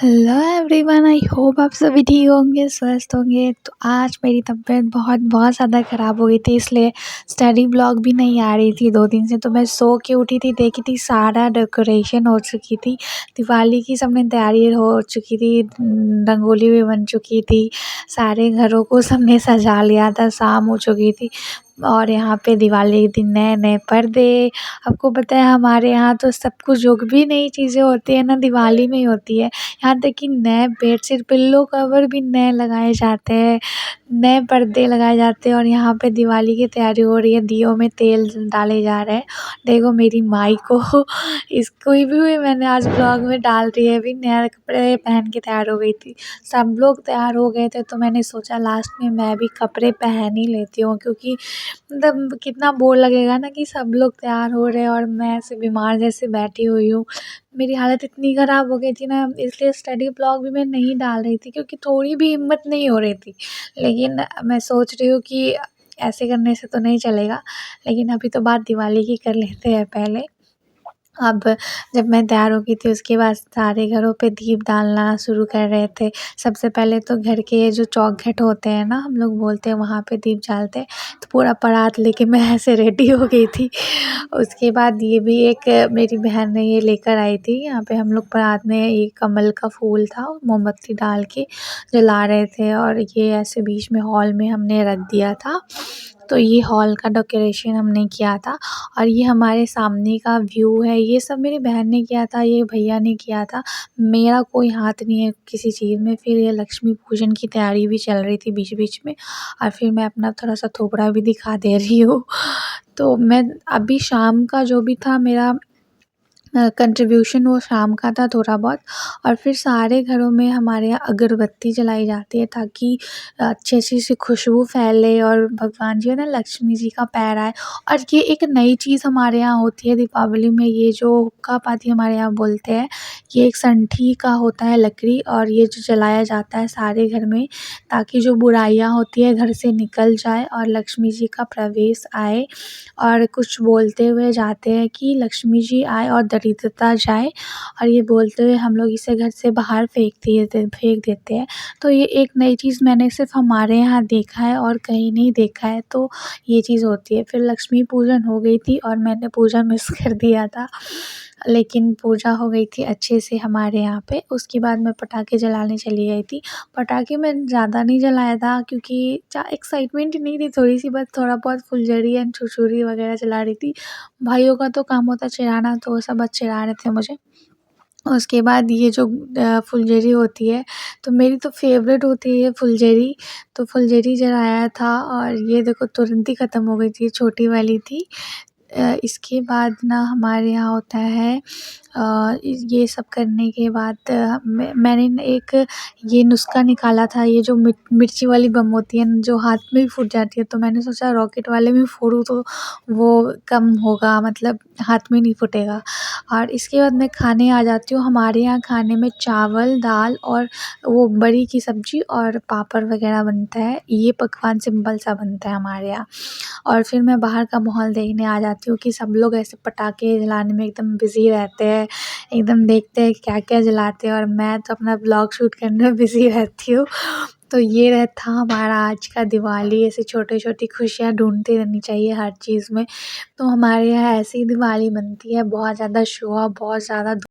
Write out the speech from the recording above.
Hello everyone, I hope आप सभी ठीक होंगे, स्वस्थ होंगे। तो आज मेरी तबीयत बहुत ज़्यादा ख़राब हो गई थी, इसलिए स्टडी ब्लॉग भी नहीं आ रही थी 2 दिन से। तो मैं सो के उठी थी, देखी थी सारा डेकोरेशन हो चुकी थी, दिवाली की सबने तैयारी हो चुकी थी, रंगोली भी बन चुकी थी, सारे घरों को सबने सजा लिया था, शाम हो चुकी थी। और यहाँ पे दिवाली के दिन नए-नए पर्दे, आपको पता है हमारे यहाँ तो सब कुछ जो भी नई चीज़ें होती है ना दिवाली में ही होती है। यहाँ तक कि नए बेडशीट, पिल्लो कवर भी नए लगाए जाते हैं, नए पर्दे लगाए जाते हैं। और यहाँ पे दिवाली की तैयारी हो रही है, दियों में तेल डाले जा रहे हैं। देखो मेरी माई को इसको भी मैंने आज ब्लॉग में डाल दी है, अभी नया कपड़े पहन के तैयार हो गई थी। सब लोग तैयार हो गए थे तो मैंने सोचा लास्ट में मैं भी कपड़े पहन ही लेती हूँ, क्योंकि मतलब कितना बोर लगेगा ना कि सब लोग तैयार हो रहे हैं और मैं ऐसे बीमार जैसे बैठी हुई हूँ। मेरी हालत इतनी ख़राब हो गई थी ना, इसलिए स्टडी ब्लॉग भी मैं नहीं डाल रही थी, क्योंकि थोड़ी भी हिम्मत नहीं हो रही थी। लेकिन मैं सोच रही हूँ कि ऐसे करने से तो नहीं चलेगा, लेकिन अभी तो बात दिवाली की कर लेते हैं पहले। अब जब मैं तैयार हो गई थी उसके बाद सारे घरों पे दीप डालना शुरू कर रहे थे। सबसे पहले तो घर के जो चौखट होते हैं ना, हम लोग बोलते हैं, वहाँ पे दीप डालते हैं। तो पूरा परात लेके मैं ऐसे रेडी हो गई थी। उसके बाद ये भी एक मेरी बहन ने ये लेकर आई थी, यहाँ पे हम लोग परात में एक कमल का फूल था, मोमबत्ती डाल के जला रहे थे और ये ऐसे बीच में हॉल में हमने रख दिया था। तो ये हॉल का डेकोरेशन हमने किया था और ये हमारे सामने का व्यू है। ये सब मेरी बहन ने किया था, ये भैया ने किया था, मेरा कोई हाथ नहीं है किसी चीज़ में। फिर ये लक्ष्मी पूजन की तैयारी भी चल रही थी बीच-बीच में, और फिर मैं अपना थोड़ा-सा थोबड़ा भी दिखा दे रही हूँ। तो मैं अभी शाम का जो भी था मेरा कंट्रीब्यूशन, वो शाम का था थोड़ा बहुत। और फिर सारे घरों में हमारे यहाँ अगरबत्ती जलाई जाती है, ताकि अच्छी सी खुशबू फैले और भगवान जी है ना, लक्ष्मी जी का पैर आए। और ये एक नई चीज़ हमारे यहाँ होती है दीपावली में, ये जो हुक्का पाती हमारे यहाँ बोलते हैं, ये एक संठी का होता है लकड़ी, और ये जो जलाया जाता है सारे घर में, ताकि जो बुराइयाँ होती है घर से निकल जाए और लक्ष्मी जी का प्रवेश आए। और कुछ बोलते हुए जाते हैं कि लक्ष्मी जी आए और दरिद्रता जाए, और ये बोलते हुए हम लोग इसे घर से बाहर फेंक देते हैं। तो ये एक नई चीज़ मैंने सिर्फ हमारे यहाँ देखा है और कहीं नहीं देखा है, तो ये चीज़ होती है। फिर लक्ष्मी पूजन हो गई थी और मैंने पूजा मिस कर दिया था, लेकिन पूजा हो गई थी अच्छे से हमारे यहाँ पे। उसके बाद मैं पटाखे जलाने चली गई थी। पटाखे मैंने ज़्यादा नहीं जलाया था, क्योंकि एक्साइटमेंट नहीं थी, थोड़ी-सी बस थोड़ा बहुत फुलझड़ी एंड छुरछुरी वगैरह जला रही थी। भाइयों का तो काम होता है चिढ़ाना, तो वो सब बस चिढ़ा रहे थे मुझे। उसके बाद ये जो फुलझड़ी होती है, तो मेरी तो फ़ेवरेट होती है ये फुलझड़ी। तो फुलझड़ी जलाया था और ये देखो तुरंत ही ख़त्म हो गई थी, छोटी वाली थी। इसके बाद ना हमारे यहाँ होता है ये सब करने के बाद मैंने न एक ये नुस्ख़ा निकाला था, ये जो मिर्ची वाली बम होती है न, जो हाथ में भी फूट जाती है। तो मैंने सोचा रॉकेट वाले में फोड़ूँ तो वो कम होगा, मतलब हाथ में नहीं फूटेगा। और इसके बाद मैं खाने आ जाती हूँ। हमारे यहाँ खाने में चावल, दाल और वो बड़ी की सब्ज़ी और पापड़ वग़ैरह बनता है। ये पकवान सिंपल सा बनता है हमारे यहाँ। और फिर मैं बाहर का माहौल देखने आ जाती हूँ कि सब लोग ऐसे पटाखे जलाने में एकदम बिज़ी रहते हैं, एकदम देखते हैं क्या-क्या जलाते हैं, और मैं तो अपना ब्लॉग शूट करने में बिज़ी रहती हूँ। तो ये था हमारा आज का दिवाली। ऐसे छोटी-छोटी खुशियाँ ढूँढती रहनी चाहिए हर चीज़ में। तो हमारे यहाँ ऐसे ही दिवाली बनती है, बहुत ज़्यादा शो ऑफ, बहुत ज़्यादा